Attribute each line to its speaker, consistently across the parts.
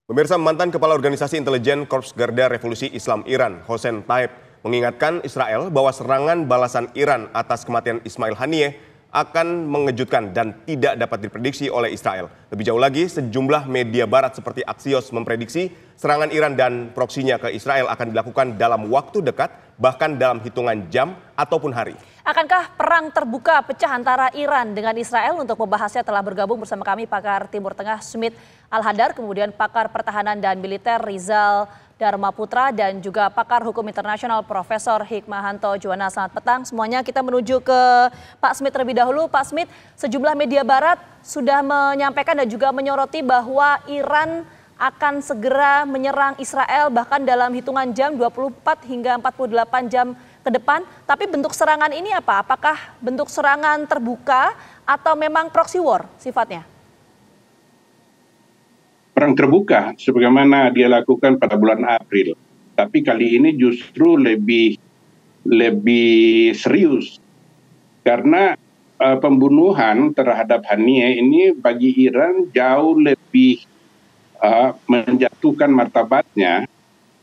Speaker 1: Pemirsa, mantan Kepala Organisasi Intelijen Korps Garda Revolusi Islam Iran, Hossein Taib, mengingatkan Israel bahwa serangan balasan Iran atas kematian Ismail Haniyeh akan mengejutkan dan tidak dapat diprediksi oleh Israel. Lebih jauh lagi, sejumlah media barat seperti Axios memprediksi serangan Iran dan proksinya ke Israel akan dilakukan dalam waktu dekat, bahkan dalam hitungan jam ataupun hari.
Speaker 2: Akankah perang terbuka pecah antara Iran dengan Israel? Untuk membahasnya telah bergabung bersama kami pakar Timur Tengah Smit Al-Hadar, kemudian pakar pertahanan dan militer Rizal Dharma Putra, dan juga pakar hukum internasional Profesor Hikmahanto Juwana. Selamat petang semuanya. Kita menuju ke Pak Smit terlebih dahulu. Pak Smit, sejumlah media barat sudah menyampaikan dan juga menyoroti bahwa Iran akan segera menyerang Israel bahkan dalam hitungan jam 24 hingga 48 jam ke depan. Tapi bentuk serangan ini apa? Apakah bentuk serangan terbuka atau memang proxy war sifatnya?
Speaker 3: Perang terbuka sebagaimana dia lakukan pada bulan April. Tapi kali ini justru lebih serius. Karena pembunuhan terhadap Haniyeh ini bagi Iran jauh lebih menjatuhkan martabatnya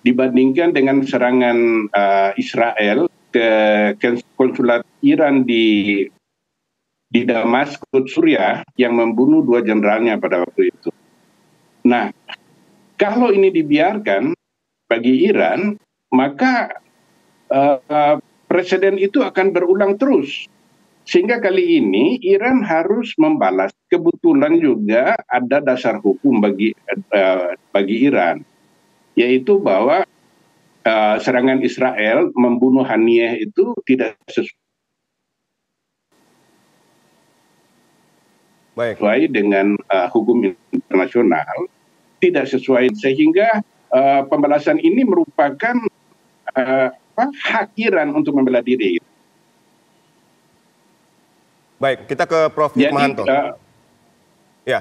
Speaker 3: dibandingkan dengan serangan Israel ke konsulat Iran di Damaskus, Suriah, yang membunuh 2 jenderalnya pada waktu itu. Nah, kalau ini dibiarkan bagi Iran, maka presiden itu akan berulang terus. Sehingga kali ini Iran harus membalas. Kebetulan juga ada dasar hukum bagi Iran, yaitu bahwa serangan Israel membunuh Haniyeh itu tidak sesuai dengan hukum internasional, tidak sesuai, sehingga pembalasan ini merupakan hak Iran untuk membela diri.
Speaker 1: Baik, kita ke Prof. Hikmahanto. Ya,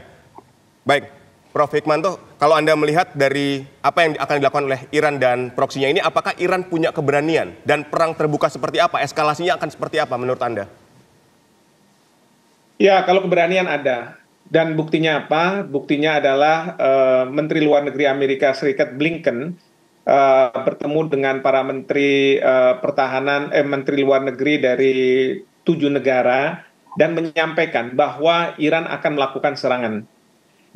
Speaker 1: baik, Prof. Hikmahanto, kalau Anda melihat dari apa yang akan dilakukan oleh Iran dan proksinya ini, apakah Iran punya keberanian dan perang terbuka seperti apa? Eskalasinya akan seperti apa menurut Anda?
Speaker 4: Ya, kalau keberanian ada. Dan buktinya apa? Buktinya adalah Menteri Luar Negeri Amerika Serikat Blinken bertemu dengan para menteri menteri luar negeri dari 7 negara dan menyampaikan bahwa Iran akan melakukan serangan.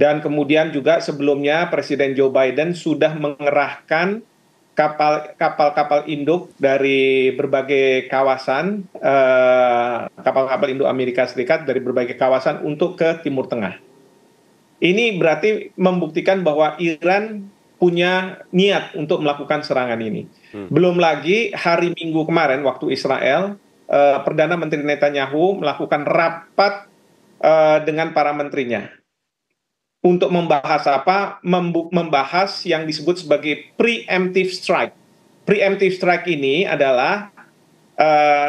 Speaker 4: Dan kemudian juga sebelumnya Presiden Joe Biden sudah mengerahkan kapal-kapal induk dari berbagai kawasan, kapal-kapal induk Amerika Serikat dari berbagai kawasan untuk ke Timur Tengah. Ini berarti membuktikan bahwa Iran punya niat untuk melakukan serangan ini. Belum lagi hari Minggu kemarin waktu Israel, Perdana Menteri Netanyahu melakukan rapat dengan para menterinya untuk membahas apa? Membahas yang disebut sebagai preemptive strike. Preemptive strike ini adalah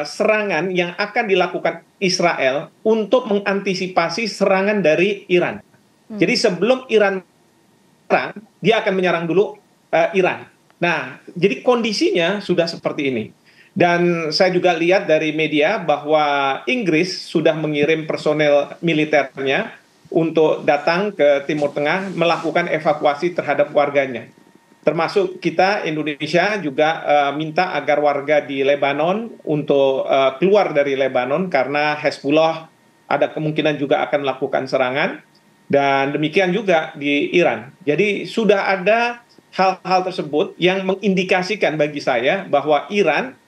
Speaker 4: serangan yang akan dilakukan Israel untuk mengantisipasi serangan dari Iran. Jadi sebelum Iran menyerang, dia akan menyerang dulu Iran. Nah, jadi kondisinya sudah seperti ini. Dan saya juga lihat dari media bahwa Inggris sudah mengirim personel militernya untuk datang ke Timur Tengah melakukan evakuasi terhadap warganya. Termasuk kita Indonesia juga minta agar warga di Lebanon untuk keluar dari Lebanon karena Hezbollah ada kemungkinan juga akan melakukan serangan, dan demikian juga di Iran. Jadi sudah ada hal-hal tersebut yang mengindikasikan bagi saya bahwa Iran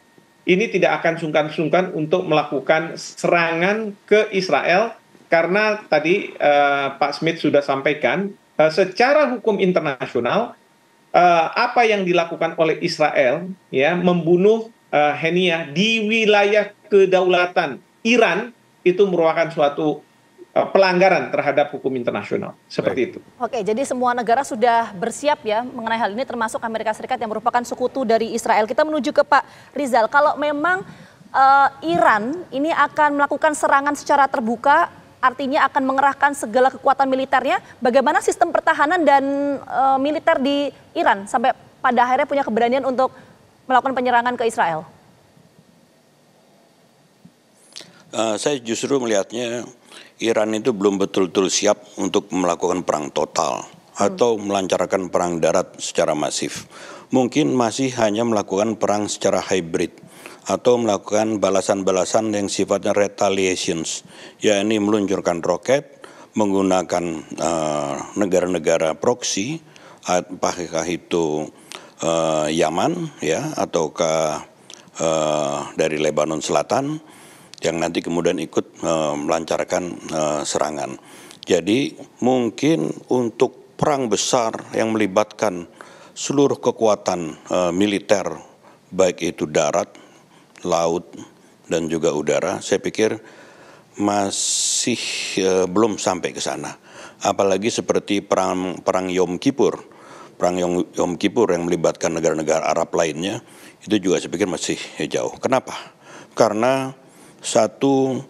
Speaker 4: ini tidak akan sungkan-sungkan untuk melakukan serangan ke Israel. Karena tadi Pak Smit sudah sampaikan, secara hukum internasional, apa yang dilakukan oleh Israel, ya, membunuh Haniyeh di wilayah kedaulatan Iran, itu merupakan suatu pelanggaran terhadap hukum internasional. Seperti itu.
Speaker 2: Oke, jadi semua negara sudah bersiap ya mengenai hal ini, termasuk Amerika Serikat yang merupakan sekutu dari Israel. Kita menuju ke Pak Rizal. Kalau memang Iran ini akan melakukan serangan secara terbuka, artinya akan mengerahkan segala kekuatan militernya, bagaimana sistem pertahanan dan militer di Iran sampai pada akhirnya punya keberanian untuk melakukan penyerangan ke Israel?
Speaker 5: Saya justru melihatnya Iran itu belum betul-betul siap untuk melakukan perang total. atau melancarkan perang darat secara masif. Mungkin masih hanya melakukan perang secara hybrid atau melakukan balasan-balasan yang sifatnya retaliations, yakni meluncurkan roket, menggunakan negara-negara proksi, apakah itu Yaman ya, ataukah dari Lebanon Selatan, yang nanti kemudian ikut melancarkan serangan. Jadi mungkin untuk perang besar yang melibatkan seluruh kekuatan militer, baik itu darat, laut, dan juga udara, saya pikir masih belum sampai ke sana. Apalagi seperti perang Yom Kippur, perang Yom Kippur yang melibatkan negara-negara Arab lainnya, itu juga saya pikir masih jauh. Kenapa? Karena satu,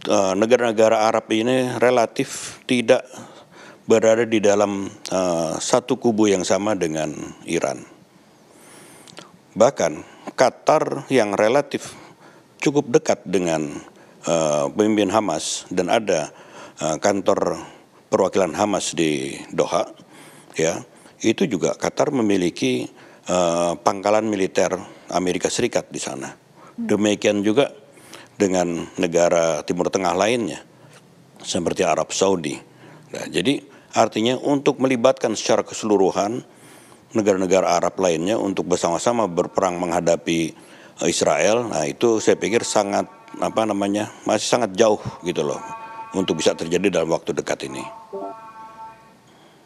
Speaker 5: negara-negara Arab ini relatif tidak berada di dalam satu kubu yang sama dengan Iran. Bahkan Qatar yang relatif cukup dekat dengan pemimpin Hamas dan ada kantor perwakilan Hamas di Doha, ya, itu juga Qatar memiliki pangkalan militer Amerika Serikat di sana. Demikian juga dengan negara Timur Tengah lainnya, seperti Arab Saudi. Nah, jadi artinya untuk melibatkan secara keseluruhan negara-negara Arab lainnya untuk bersama-sama berperang menghadapi Israel, nah itu saya pikir sangat masih sangat jauh gitu loh untuk bisa terjadi dalam waktu dekat ini.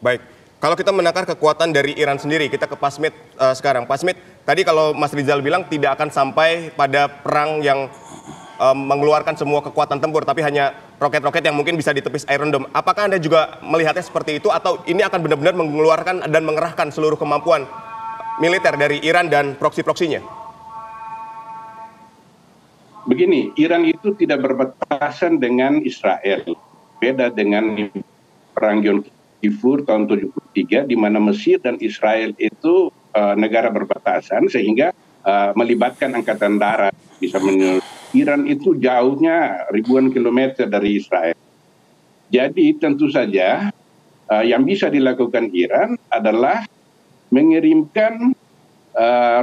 Speaker 1: Baik, kalau kita menakar kekuatan dari Iran sendiri, kita ke Pak Smith sekarang. Pak Smith, tadi kalau Mas Rizal bilang tidak akan sampai pada perang yang mengeluarkan semua kekuatan tempur, tapi hanya roket-roket yang mungkin bisa ditepis Iron Dome. Apakah Anda juga melihatnya seperti itu, atau ini akan benar-benar mengeluarkan dan mengerahkan seluruh kemampuan militer dari Iran dan proksi-proksinya?
Speaker 3: Begini, Iran itu tidak berbatasan dengan Israel. Beda dengan perang Yom Kippur tahun 73, di mana Mesir dan Israel itu negara berbatasan, sehingga melibatkan angkatan darat bisa Iran itu jauhnya ribuan kilometer dari Israel. Jadi tentu saja yang bisa dilakukan Iran adalah mengirimkan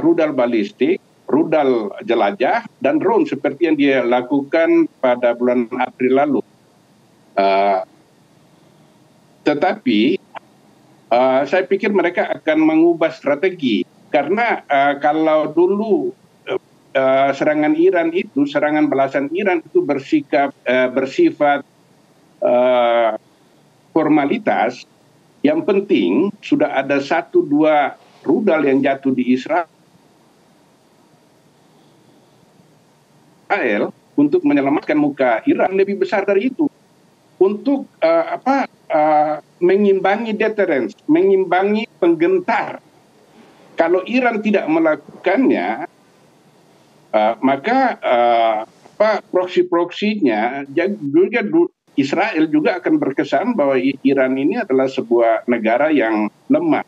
Speaker 3: rudal balistik, rudal jelajah, dan drone seperti yang dia lakukan pada bulan April lalu. Tetapi saya pikir mereka akan mengubah strategi, karena kalau dulu serangan Iran itu, serangan balasan Iran itu bersifat formalitas. Yang penting sudah ada 1-2 rudal yang jatuh di Israel untuk menyelamatkan muka Iran. Lebih besar dari itu, untuk mengimbangi deterrence, mengimbangi penggentar. Kalau Iran tidak melakukannya, maka proksi-proksinya juga Israel juga akan berkesan bahwa Iran ini adalah sebuah negara yang lemah.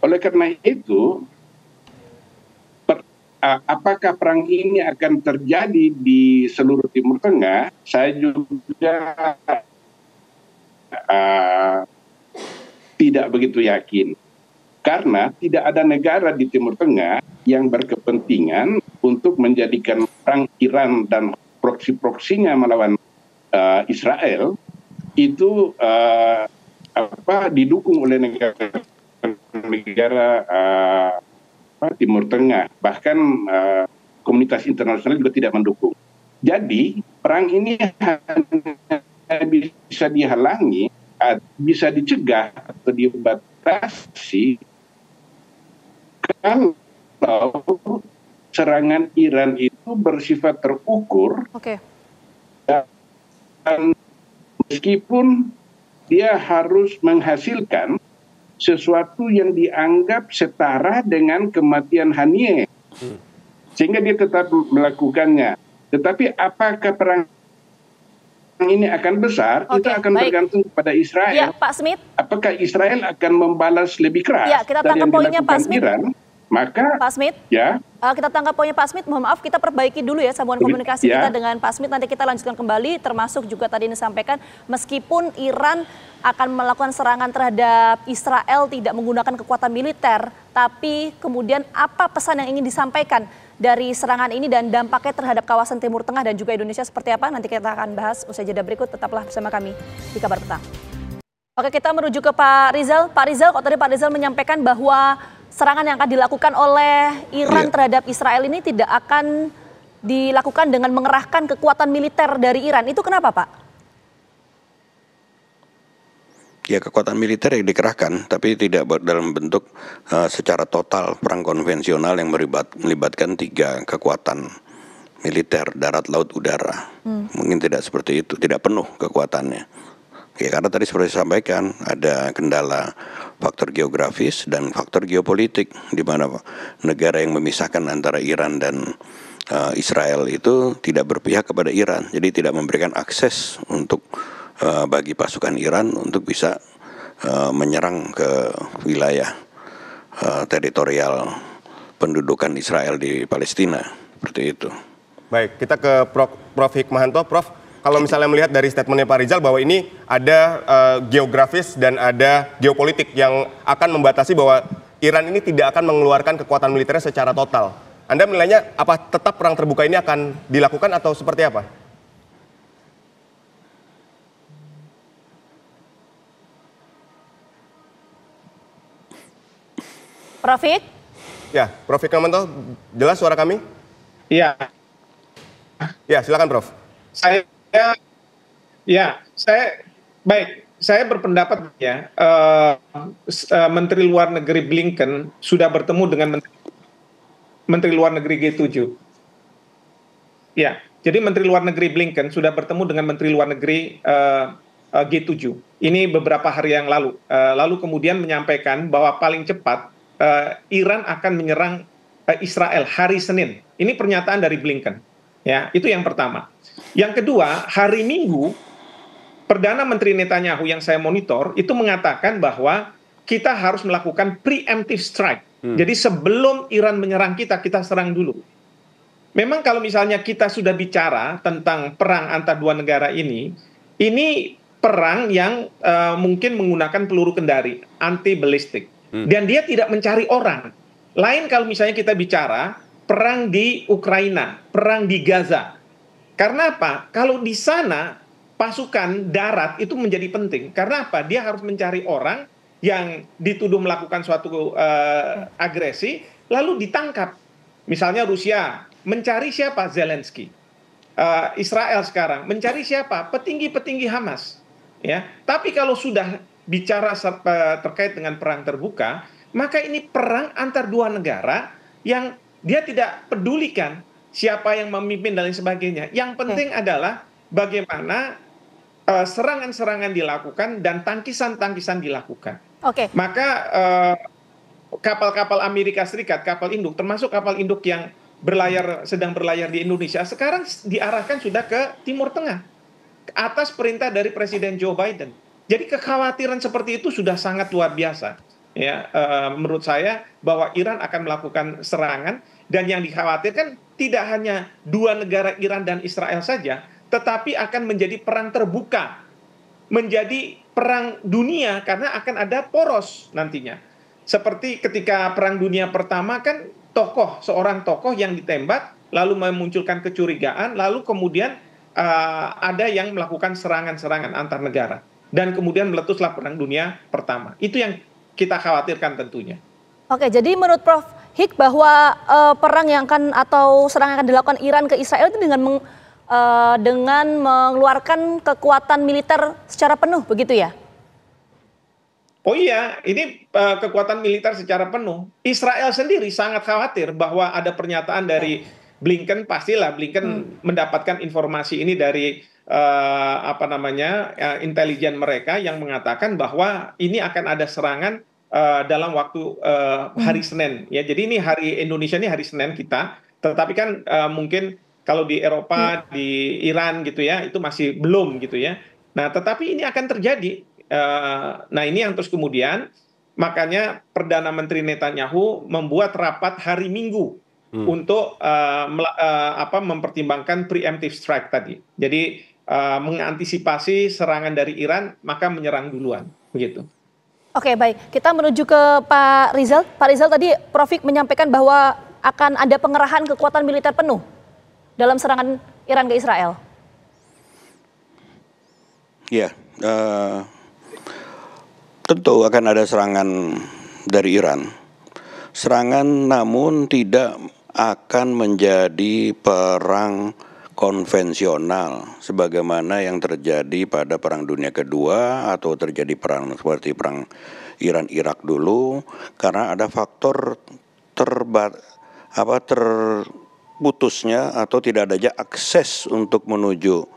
Speaker 3: Oleh karena itu, apakah perang ini akan terjadi di seluruh Timur Tengah? Saya juga tidak begitu yakin. Karena tidak ada negara di Timur Tengah yang berkepentingan untuk menjadikan perang Iran dan proksi-proksinya melawan Israel itu didukung oleh negara Timur Tengah. Bahkan komunitas internasional juga tidak mendukung. Jadi perang ini bisa dihalangi, bisa dicegah atau dibatasi kalau serangan Iran itu bersifat terukur. Dan meskipun dia harus menghasilkan sesuatu yang dianggap setara dengan kematian Haniyeh, sehingga dia tetap melakukannya. Tetapi apakah perang ini akan besar, itu akan tergantung kepada Israel.
Speaker 2: Ya, Pak Smith.
Speaker 3: Apakah Israel akan membalas lebih keras
Speaker 2: ya, kita
Speaker 3: dari yang
Speaker 2: poinnya,
Speaker 3: dilakukan
Speaker 2: Pak Smith.
Speaker 3: Iran? Maka
Speaker 2: Pak Smith,
Speaker 3: ya,
Speaker 2: kita tangkap poinnya Pak Smith. Mohon maaf, kita perbaiki dulu ya sambungan komunikasi
Speaker 3: ya.
Speaker 2: kita dengan Pak Smith. Nanti kita lanjutkan kembali, termasuk juga tadi yang disampaikan, meskipun Iran akan melakukan serangan terhadap Israel tidak menggunakan kekuatan militer, tapi kemudian apa pesan yang ingin disampaikan dari serangan ini dan dampaknya terhadap kawasan Timur Tengah dan juga Indonesia seperti apa? Nanti kita akan bahas usai jeda berikut. Tetaplah bersama kami di Kabar Petang. Oke, kita menuju ke Pak Rizal. Pak Rizal, kok tadi Pak Rizal menyampaikan bahwa serangan yang akan dilakukan oleh Iran terhadap Israel ini tidak akan dilakukan dengan mengerahkan kekuatan militer dari Iran. Itu kenapa, Pak?
Speaker 5: Ya, kekuatan militer yang dikerahkan, tapi tidak dalam bentuk secara total perang konvensional yang melibatkan 3 kekuatan militer, darat, laut, udara. Mungkin tidak seperti itu, tidak penuh kekuatannya. Ya, karena tadi seperti saya sampaikan, ada kendala faktor geografis dan faktor geopolitik, di mana negara yang memisahkan antara Iran dan Israel itu tidak berpihak kepada Iran, jadi tidak memberikan akses untuk bagi pasukan Iran untuk bisa menyerang ke wilayah teritorial pendudukan Israel di Palestina, seperti itu.
Speaker 1: Baik, kita ke Prof. Hikmahanto. Prof, kalau misalnya melihat dari statementnya Pak Rizal bahwa ini ada geografis dan ada geopolitik yang akan membatasi bahwa Iran ini tidak akan mengeluarkan kekuatan militernya secara total. Anda menilainya apa tetap perang terbuka ini akan dilakukan atau seperti apa?
Speaker 2: Prof. Hik?
Speaker 1: Ya, Prof. Hikmahanto, jelas suara kami?
Speaker 4: Iya.
Speaker 1: Ya, silakan Prof.
Speaker 4: Saya berpendapat ya, Menteri Luar Negeri Blinken sudah bertemu dengan Menteri Luar Negeri G7. Ya, jadi Menteri Luar Negeri Blinken sudah bertemu dengan Menteri Luar Negeri G7. Ini beberapa hari yang lalu. Lalu kemudian menyampaikan bahwa paling cepat Iran akan menyerang Israel hari Senin. Ini pernyataan dari Blinken. Ya, itu yang pertama. Yang kedua, hari Minggu, Perdana Menteri Netanyahu yang saya monitor itu mengatakan bahwa kita harus melakukan preemptive strike. Jadi sebelum Iran menyerang kita, kita serang dulu. Memang kalau misalnya kita sudah bicara tentang perang antar 2 negara ini perang yang mungkin menggunakan peluru kendari, anti-balistik. Dan dia tidak mencari orang. Lain kalau misalnya kita bicara perang di Ukraina, perang di Gaza. Karena apa? Kalau di sana pasukan darat itu menjadi penting. Karena apa? Dia harus mencari orang yang dituduh melakukan suatu agresi, lalu ditangkap. Misalnya Rusia mencari siapa? Zelensky. Israel sekarang mencari siapa? Petinggi-petinggi Hamas. Ya. Tapi kalau sudah bicara terkait dengan perang terbuka, maka ini perang antar 2 negara yang dia tidak pedulikan siapa yang memimpin dan lain sebagainya. Yang penting adalah bagaimana serangan-serangan dilakukan dan tangkisan-tangkisan dilakukan.
Speaker 2: Oke.
Speaker 4: Maka kapal-kapal Amerika Serikat, kapal induk, termasuk kapal induk yang sedang berlayar di Indonesia, sekarang diarahkan sudah ke Timur Tengah atas perintah dari Presiden Joe Biden. Jadi kekhawatiran seperti itu sudah sangat luar biasa. Ya, menurut saya bahwa Iran akan melakukan serangan, dan yang dikhawatirkan tidak hanya 2 negara Iran dan Israel saja, tetapi akan menjadi perang terbuka, menjadi perang dunia karena akan ada poros nantinya. Seperti ketika Perang Dunia Pertama kan seorang tokoh yang ditembak, lalu memunculkan kecurigaan, lalu kemudian ada yang melakukan serangan-serangan antar negara. Dan kemudian meletuslah Perang Dunia Pertama. Itu yang kita khawatirkan tentunya.
Speaker 2: Oke, jadi menurut Prof. Hik bahwa perang yang akan atau serangan yang akan dilakukan Iran ke Israel itu dengan mengeluarkan kekuatan militer secara penuh, begitu ya?
Speaker 4: Oh iya, ini kekuatan militer secara penuh. Israel sendiri sangat khawatir bahwa ada pernyataan dari Blinken, pastilah Blinken mendapatkan informasi ini dari intelijen mereka yang mengatakan bahwa ini akan ada serangan dalam waktu hari Senin. Ya, jadi ini hari Indonesia ini hari Senin kita, tetapi kan mungkin kalau di Eropa, di Iran gitu ya, itu masih belum gitu ya. Nah, tetapi ini akan terjadi. Nah, ini yang terus kemudian Makanya Perdana Menteri Netanyahu membuat rapat hari Minggu untuk mempertimbangkan preemptive strike tadi. Jadi mengantisipasi serangan dari Iran, maka menyerang duluan, begitu.
Speaker 2: Oke, baik. Kita menuju ke Pak Rizal. Pak Rizal, tadi Prof. menyampaikan bahwa akan ada pengerahan kekuatan militer penuh dalam serangan Iran ke Israel.
Speaker 5: Ya, tentu akan ada serangan dari Iran. Serangan namun tidak akan menjadi perang konvensional sebagaimana yang terjadi pada Perang Dunia Kedua atau terjadi perang seperti perang Iran-Irak dulu, karena ada faktor terputusnya atau tidak adanya akses untuk menuju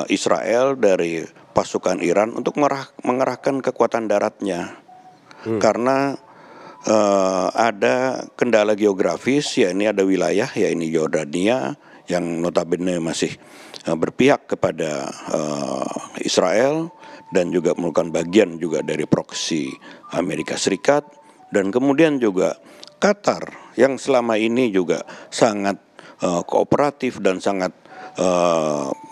Speaker 5: Israel dari pasukan Iran untuk mengerahkan kekuatan daratnya, karena ada kendala geografis, yakni ada wilayah, yakni Yordania yang notabene masih berpihak kepada Israel dan juga merupakan bagian juga dari proksi Amerika Serikat, dan kemudian juga Qatar yang selama ini juga sangat kooperatif dan sangat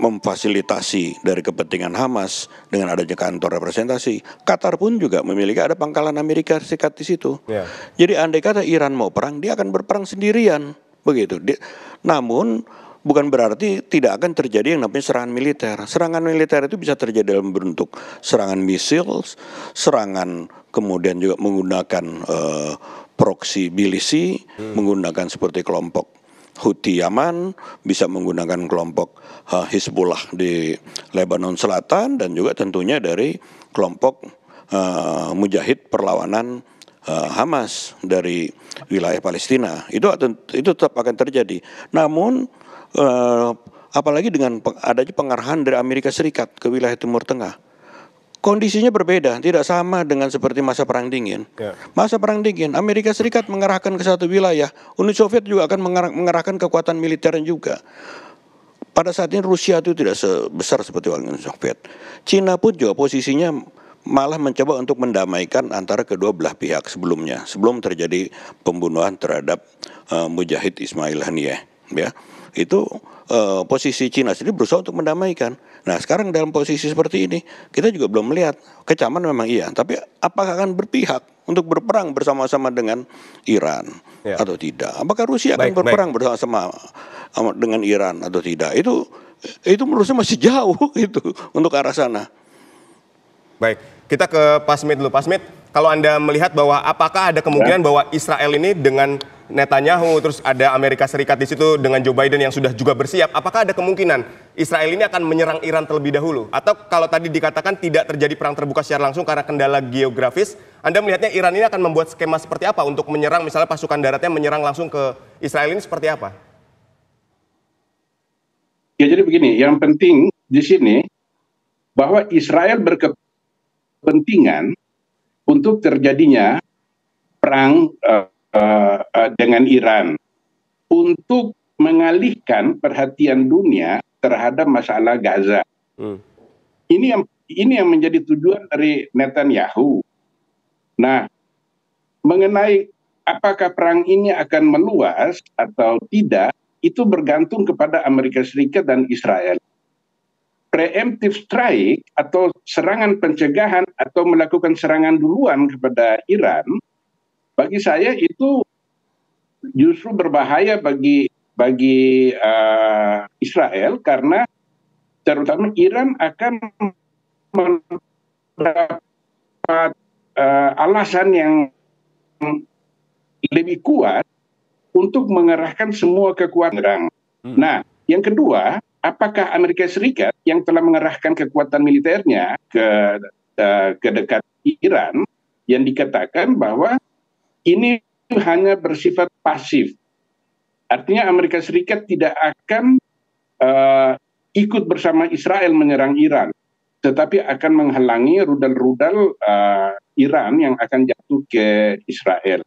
Speaker 5: memfasilitasi dari kepentingan Hamas dengan adanya kantor representasi. Qatar pun juga memiliki ada pangkalan Amerika Serikat di situ. Jadi andai kata Iran mau perang, dia akan berperang sendirian, begitu. Namun bukan berarti tidak akan terjadi yang namanya serangan militer. Serangan militer itu bisa terjadi dalam bentuk serangan misil, serangan kemudian juga menggunakan proksi milisi, menggunakan seperti kelompok Houthi Yaman, bisa menggunakan kelompok Hizbullah di Lebanon Selatan, dan juga tentunya dari kelompok Mujahid Perlawanan Hamas dari wilayah Palestina. Itu tetap akan terjadi. Namun apalagi dengan adanya pengarahan dari Amerika Serikat ke wilayah Timur Tengah, kondisinya berbeda, tidak sama dengan seperti masa Perang Dingin. Masa Perang Dingin, Amerika Serikat mengerahkan ke satu wilayah, Uni Soviet juga akan mengerahkan kekuatan militernya juga. Pada saat ini Rusia itu tidak sebesar seperti Uni Soviet. Cina pun juga posisinya malah mencoba untuk mendamaikan antara kedua belah pihak sebelumnya, sebelum terjadi pembunuhan terhadap Mujahid Ismail Haniyeh. Ya, itu posisi Cina sendiri berusaha untuk mendamaikan. Nah, sekarang dalam posisi seperti ini, kita juga belum melihat. Kecaman memang iya, tapi apakah akan berpihak untuk berperang bersama-sama dengan Iran atau tidak? Apakah Rusia akan berperang bersama-sama dengan Iran atau tidak? Itu menurut saya masih jauh itu untuk arah sana.
Speaker 1: Baik, kita ke Pak Smith dulu. Pak Smith, kalau Anda melihat bahwa apakah ada kemungkinan bahwa Israel ini dengan Netanyahu, terus ada Amerika Serikat di situ dengan Joe Biden yang sudah juga bersiap, apakah ada kemungkinan Israel ini akan menyerang Iran terlebih dahulu? Atau kalau tadi dikatakan tidak terjadi perang terbuka secara langsung karena kendala geografis, Anda melihatnya Iran ini akan membuat skema seperti apa untuk menyerang, misalnya pasukan daratnya menyerang langsung ke Israel ini seperti apa?
Speaker 3: Ya, jadi begini, yang penting di sini bahwa Israel berkepentingan untuk terjadinya perang dengan Iran untuk mengalihkan perhatian dunia terhadap masalah Gaza. Ini yang menjadi tujuan dari Netanyahu. Nah, mengenai apakah perang ini akan meluas atau tidak, itu bergantung kepada Amerika Serikat dan Israel. Preemptive strike atau serangan pencegahan atau melakukan serangan duluan kepada Iran, bagi saya itu justru berbahaya bagi Israel, karena terutama Iran akan mendapat alasan yang lebih kuat untuk mengerahkan semua kekuatan. Nah, yang kedua, apakah Amerika Serikat yang telah mengerahkan kekuatan militernya ke dekat Iran, yang dikatakan bahwa ini hanya bersifat pasif. Artinya Amerika Serikat tidak akan ikut bersama Israel menyerang Iran, tetapi akan menghalangi rudal-rudal Iran yang akan jatuh ke Israel.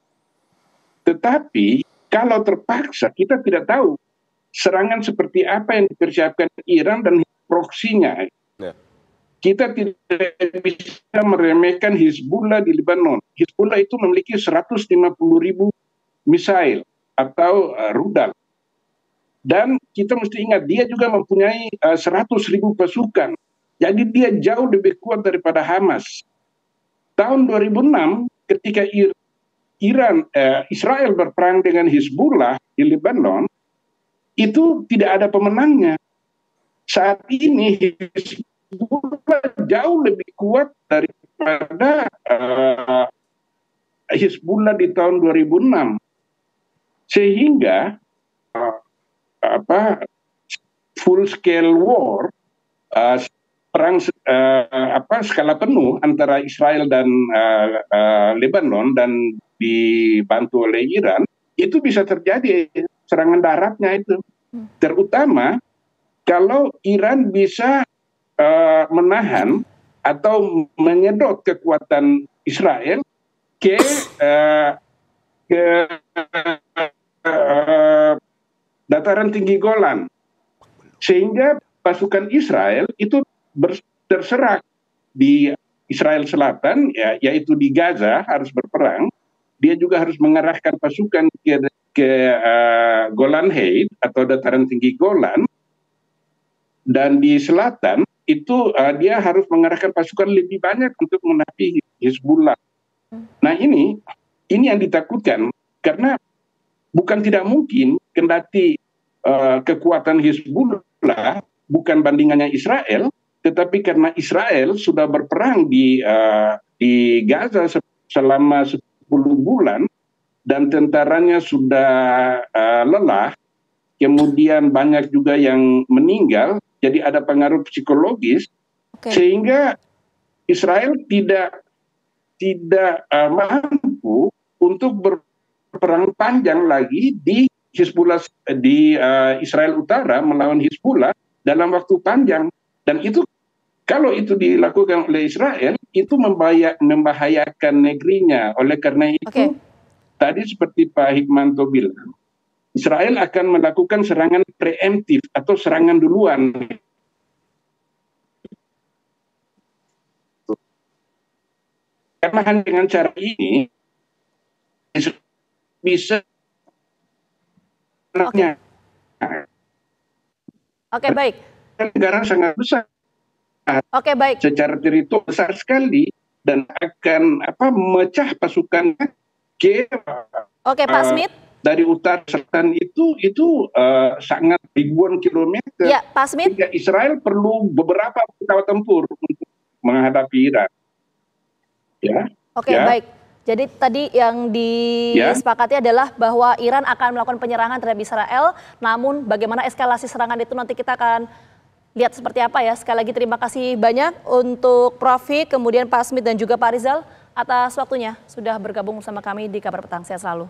Speaker 3: Tetapi kalau terpaksa, kita tidak tahu serangan seperti apa yang dipersiapkan Iran dan proksinya. kita tidak bisa meremehkan Hizbullah di Lebanon. Hizbullah itu memiliki 150.000 misail atau rudal. Dan kita mesti ingat, dia juga mempunyai 100.000 pasukan. Jadi dia jauh lebih kuat daripada Hamas. Tahun 2006, ketika Israel berperang dengan Hizbullah di Lebanon, itu tidak ada pemenangnya. Saat ini Hizbullah jauh lebih kuat daripada Hizbullah di tahun 2006. Sehingga full scale war, perang skala penuh antara Israel dan Lebanon dan dibantu oleh Iran, itu bisa terjadi serangan daratnya itu. Terutama kalau Iran bisa menahan atau menyedot kekuatan Israel ke dataran tinggi Golan, sehingga pasukan Israel itu terserak di Israel Selatan, yaitu di Gaza, harus berperang. Dia juga harus mengarahkan pasukan ke Golan Heights atau dataran tinggi Golan, dan di selatan itu dia harus mengarahkan pasukan lebih banyak untuk menapi Hizbullah. Nah ini yang ditakutkan, karena bukan tidak mungkin kendati kekuatan Hizbullah bukan bandingannya Israel, tetapi karena Israel sudah berperang di Gaza selama 10 bulan dan tentaranya sudah lelah, kemudian banyak juga yang meninggal, jadi ada pengaruh psikologis, sehingga Israel tidak mampu untuk berperang panjang lagi di Hizbullah, di Israel Utara melawan Hizbullah dalam waktu panjang. Dan itu kalau itu dilakukan oleh Israel, itu membahayakan negerinya. Oleh karena itu, tadi seperti Pak Hikmanto bilang, Israel akan melakukan serangan preemptif atau serangan duluan. Karena hanya dengan cara ini bisa
Speaker 2: baik.
Speaker 3: Negara sangat besar.
Speaker 2: Baik.
Speaker 3: Secara teritorial besar sekali dan akan memecah pasukannya ke
Speaker 2: Pak Smith.
Speaker 3: Dari utara selatan itu sangat ribuan kilometer.
Speaker 2: Ya, Pak Smith.
Speaker 3: Israel perlu beberapa pesawat tempur untuk menghadapi Iran. Ya.
Speaker 2: Baik. Jadi tadi yang disepakati adalah bahwa Iran akan melakukan penyerangan terhadap Israel, namun bagaimana eskalasi serangan itu nanti kita akan lihat seperti apa ya. Sekali lagi terima kasih banyak untuk Prof. Hik, kemudian Pak Smith dan juga Pak Rizal atas waktunya sudah bergabung bersama kami di Kabar Petang. Sehat selalu.